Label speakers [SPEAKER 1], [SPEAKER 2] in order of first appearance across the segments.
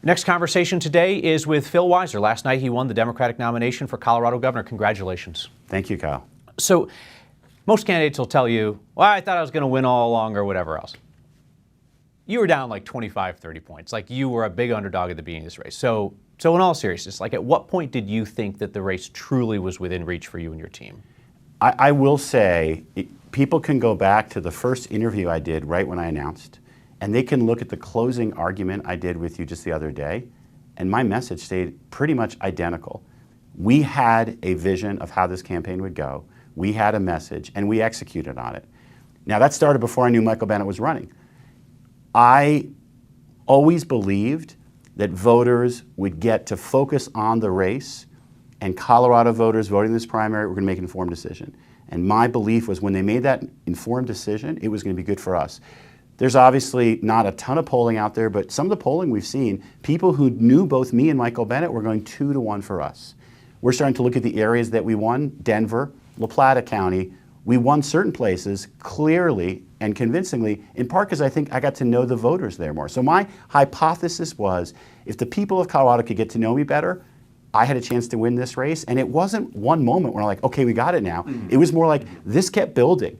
[SPEAKER 1] Next conversation today is with Phil Weiser. Last night he won the Democratic nomination for Colorado governor. Congratulations.
[SPEAKER 2] Thank you, Kyle.
[SPEAKER 1] So most candidates will tell you, well, I thought I was going to win all along or whatever else. You were down like 25, 30 points. Like you were a big underdog at the beginning of this race. So in all seriousness, like at what point did you think that the race truly was within reach for you and your team?
[SPEAKER 2] I will say, people can go back to the first interview I did right when I announced, and they can look at the closing argument I did with you just the other day, and my message stayed pretty much identical. We had a vision of how this campaign would go. We had a message, and we executed on it. Now, that started before I knew Michael Bennet was running. I always believed that voters would get to focus on the race, and Colorado voters voting this primary were going to make an informed decision. And my belief was when they made that informed decision, it was going to be good for us. There's obviously not a ton of polling out there, but some of the polling we've seen, people who knew both me and Michael Bennet were going 2-1 for us. We're starting to look at the areas that we won, Denver, La Plata County. We won certain places clearly and convincingly, in part because I think I got to know the voters there more. So my hypothesis was, if the people of Colorado could get to know me better, I had a chance to win this race. And it wasn't one moment where I'm like, okay, we got it now. It was more like this kept building,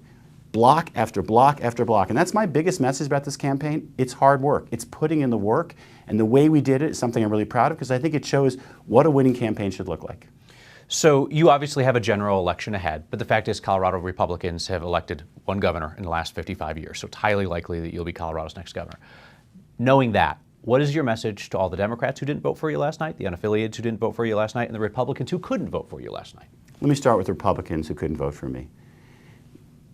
[SPEAKER 2] block after block after block. And that's my biggest message about this campaign. It's hard work. It's putting in the work. And the way we did it is something I'm really proud of because I think it shows what a winning campaign should look like.
[SPEAKER 1] So you obviously have a general election ahead, but the fact is Colorado Republicans have elected one governor in the last 55 years, so it's highly likely that you'll be Colorado's next governor. Knowing that, what is your message to all the Democrats who didn't vote for you last night, the unaffiliated who didn't vote for you last night, and the Republicans who couldn't vote for you last night?
[SPEAKER 2] Let me start with the Republicans who couldn't vote for me.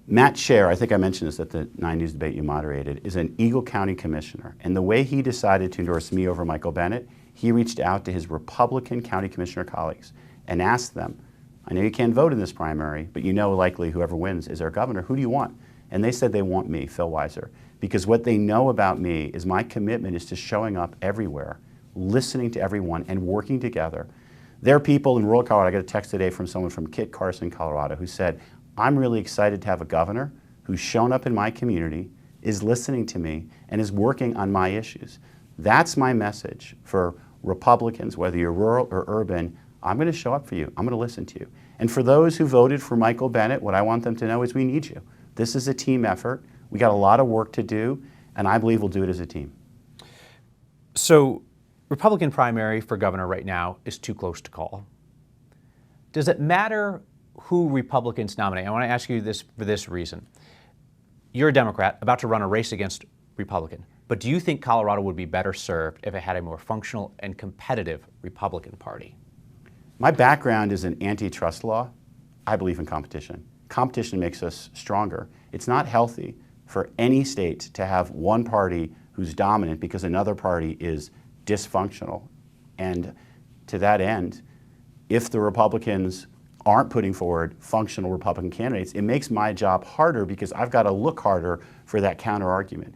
[SPEAKER 2] Matt Scher, I think I mentioned this at the 9 News debate you moderated, is an Eagle County commissioner. And the way he decided to endorse me over Michael Bennet, he reached out to his Republican county commissioner colleagues and asked them, I know you can't vote in this primary, but you know likely whoever wins is our governor. Who do you want? And they said they want me, Phil Weiser, because what they know about me is my commitment is to showing up everywhere, listening to everyone, and working together. There are people in rural Colorado. I got a text today from someone from Kit Carson, Colorado, who said, I'm really excited to have a governor who's shown up in my community, is listening to me, and is working on my issues. That's my message for Republicans, whether you're rural or urban. I'm going to show up for you. I'm going to listen to you. And for those who voted for Michael Bennet, what I want them to know is we need you. This is a team effort. We got a lot of work to do, and I believe we'll do it as a team.
[SPEAKER 1] So, Republican primary for governor right now is too close to call. Does it matter who Republicans nominate? I want to ask you this for this reason. You're a Democrat about to run a race against Republican, but do you think Colorado would be better served if it had a more functional and competitive Republican Party?
[SPEAKER 2] My background is in antitrust law. I believe in competition. Competition makes us stronger. It's not healthy for any state to have one party who's dominant because another party is dysfunctional. And to that end, if the Republicans aren't putting forward functional Republican candidates, it makes my job harder because I've got to look harder for that counter argument.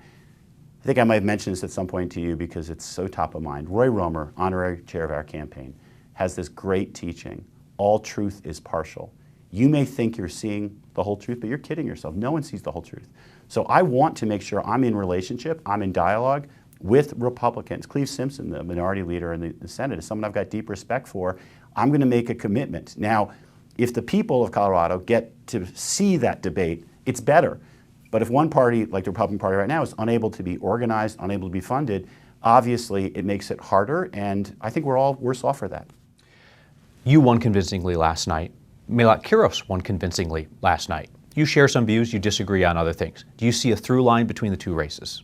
[SPEAKER 2] I think I might have mentioned this at some point to you because it's so top of mind. Roy Romer, honorary chair of our campaign, has this great teaching, all truth is partial. You may think you're seeing the whole truth, but you're kidding yourself. No one sees the whole truth. So I want to make sure I'm in relationship, I'm in dialogue with Republicans. Cleve Simpson, the minority leader in the Senate, is someone I've got deep respect for. I'm going to make a commitment. Now, if the people of Colorado get to see that debate, it's better. But if one party, like the Republican Party right now, is unable to be organized, unable to be funded, obviously it makes it harder, and I think we're all worse off for that.
[SPEAKER 1] You won convincingly last night. Milat Kiros won convincingly last night. You share some views, you disagree on other things. Do you see a through line between the two races?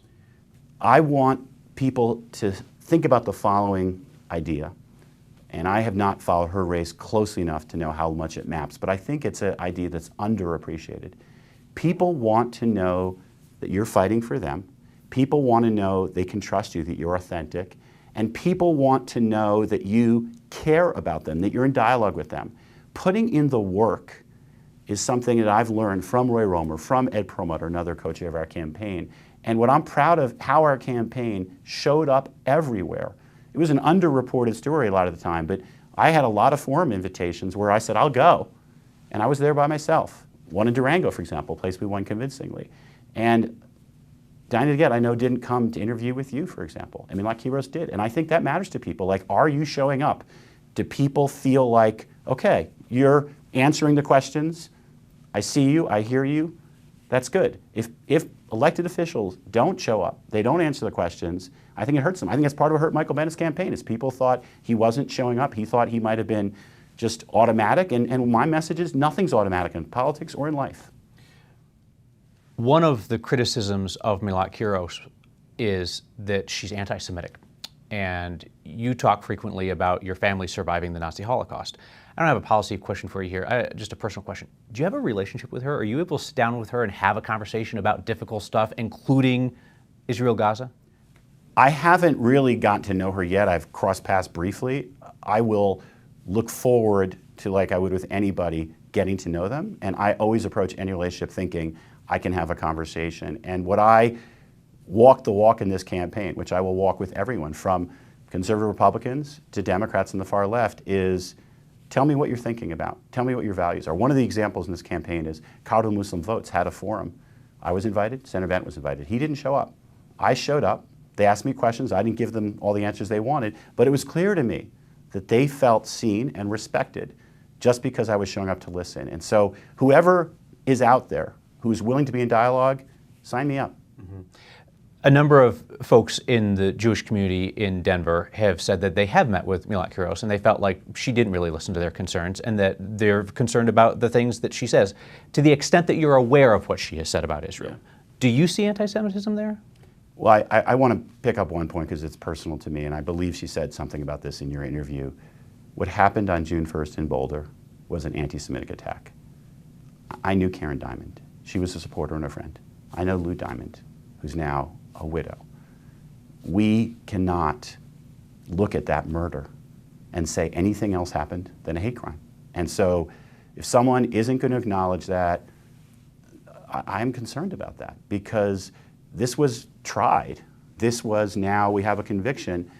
[SPEAKER 2] I want people to think about the following idea, and I have not followed her race closely enough to know how much it maps, but I think it's an idea that's underappreciated. People want to know that you're fighting for them. People want to know they can trust you, that you're authentic. And people want to know that you care about them, that you're in dialogue with them. Putting in the work is something that I've learned from Roy Romer, from Ed Perlmutter, another co-chair of our campaign. And what I'm proud of, how our campaign showed up everywhere. It was an underreported story a lot of the time, but I had a lot of forum invitations where I said, I'll go. And I was there by myself. One in Durango, for example, a place we won convincingly. And Diana DeGette, I know, didn't come to interview with you, for example. I mean, like Kiros did. And I think that matters to people. Like, are you showing up? Do people feel like, okay, you're answering the questions, I see you, I hear you, that's good. If elected officials don't show up, they don't answer the questions, I think it hurts them. I think that's part of what hurt Michael Bennett's campaign, is people thought he wasn't showing up. He thought he might have been just automatic. And my message is nothing's automatic in politics or in life.
[SPEAKER 1] One of the criticisms of Milot Kiros is that she's anti-Semitic. And you talk frequently about your family surviving the Nazi Holocaust. I don't have a policy question for you here, just a personal question. Do you have a relationship with her? Are you able to sit down with her and have a conversation about difficult stuff, including Israel-Gaza?
[SPEAKER 2] I haven't really gotten to know her yet. I've crossed paths briefly. I will look forward to, like I would with anybody, getting to know them. And I always approach any relationship thinking I can have a conversation. And what I walk the walk in this campaign, which I will walk with everyone from conservative Republicans to Democrats on the far left, is tell me what you're thinking about. Tell me what your values are. One of the examples in this campaign is Cairo Muslim Votes had a forum. I was invited, Senator Bennet was invited. He didn't show up. I showed up. They asked me questions. I didn't give them all the answers they wanted, but it was clear to me that they felt seen and respected just because I was showing up to listen. And so whoever is out there who's willing to be in dialogue, sign me up.
[SPEAKER 1] Mm-hmm. A number of folks in the Jewish community in Denver have said that they have met with Milot Kiros and they felt like she didn't really listen to their concerns and that they're concerned about the things that she says. To the extent that you're aware of what she has said about Israel, do you see anti-Semitism there?
[SPEAKER 2] Well, I want to pick up one point because it's personal to me, and I believe she said something about this in your interview. What happened on June 1st in Boulder was an anti-Semitic attack. I knew Karen Diamond. She was a supporter and a friend. I know Lou Diamond, who's now a widow. We cannot look at that murder and say anything else happened than a hate crime. And so if someone isn't going to acknowledge that, I'm concerned about that because this was tried. This was, now we have a conviction.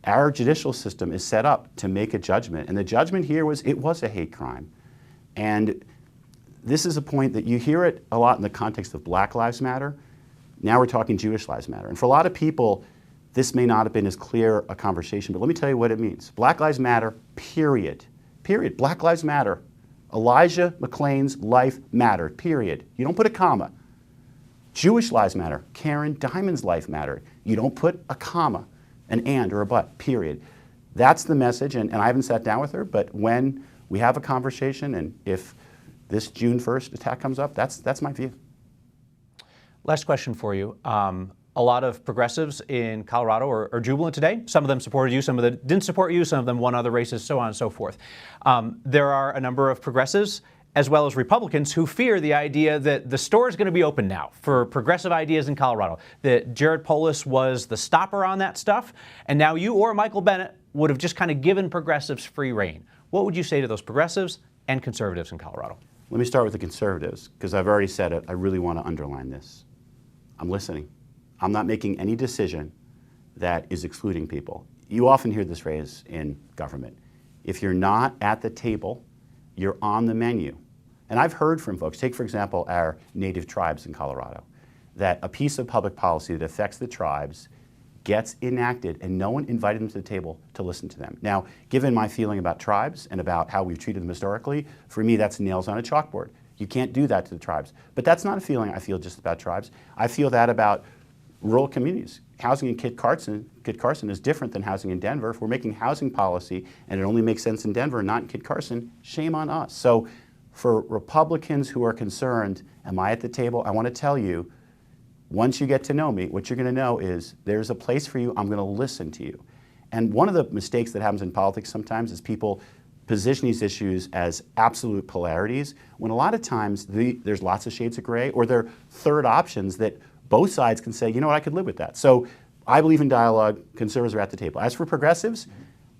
[SPEAKER 2] Our judicial system is set up to make a judgment. And the judgment here was, it was a hate crime. And this is a point that you hear it a lot in the context of Black Lives Matter. Now we're talking Jewish Lives Matter. And for a lot of people, this may not have been as clear a conversation, but let me tell you what it means. Black Lives Matter, period. Period. Black Lives Matter. Elijah McClain's life mattered, period. You don't put a comma. Jewish lives matter. Karen Diamond's life mattered. You don't put a comma, an and or a but, period. That's the message, and I haven't sat down with her, but when we have a conversation and if this June 1st attack comes up, that's my view.
[SPEAKER 1] Last question for you. A lot of progressives in Colorado are jubilant today. Some of them supported you, some of them didn't support you, some of them won other races, so on and so forth. There are a number of progressives as well as Republicans who fear the idea that the store is going to be open now for progressive ideas in Colorado, that Jared Polis was the stopper on that stuff, and now you or Michael Bennet would have just kind of given progressives free rein. What would you say to those progressives and conservatives in Colorado?
[SPEAKER 2] Let me start with the conservatives, because I've already said it. I really want to underline this. I'm listening. I'm not making any decision that is excluding people. You often hear this phrase in government. If you're not at the table, you're on the menu. And I've heard from folks, take for example our native tribes in Colorado, that a piece of public policy that affects the tribes gets enacted and no one invited them to the table to listen to them. Now, given my feeling about tribes and about how we've treated them historically, for me that's nails on a chalkboard. You can't do that to the tribes. But that's not a feeling I feel just about tribes. I feel that about rural communities. Housing in Kit Carson is different than housing in Denver. If we're making housing policy and it only makes sense in Denver, not in Kit Carson, shame on us. So for Republicans who are concerned, am I at the table? I want to tell you, once you get to know me, what you're going to know is there's a place for you. I'm going to listen to you. And one of the mistakes that happens in politics sometimes is people position these issues as absolute polarities, when a lot of times there's lots of shades of gray, or there are third options that both sides can say, you know what, I could live with that. So I believe in dialogue. Conservatives are at the table. As for progressives,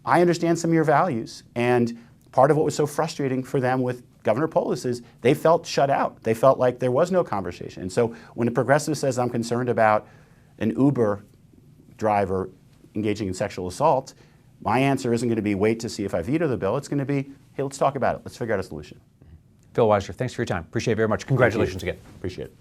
[SPEAKER 2] I understand some of your values. And part of what was so frustrating for them with Governor Polis is they felt shut out. They felt like there was no conversation. And so when a progressive says, I'm concerned about an Uber driver engaging in sexual assault, my answer isn't going to be wait to see if I veto the bill. It's going to be, hey, let's talk about it. Let's figure out a solution.
[SPEAKER 1] Phil Weiser, thanks for your time. Appreciate it very much. Congratulations again.
[SPEAKER 2] Appreciate it.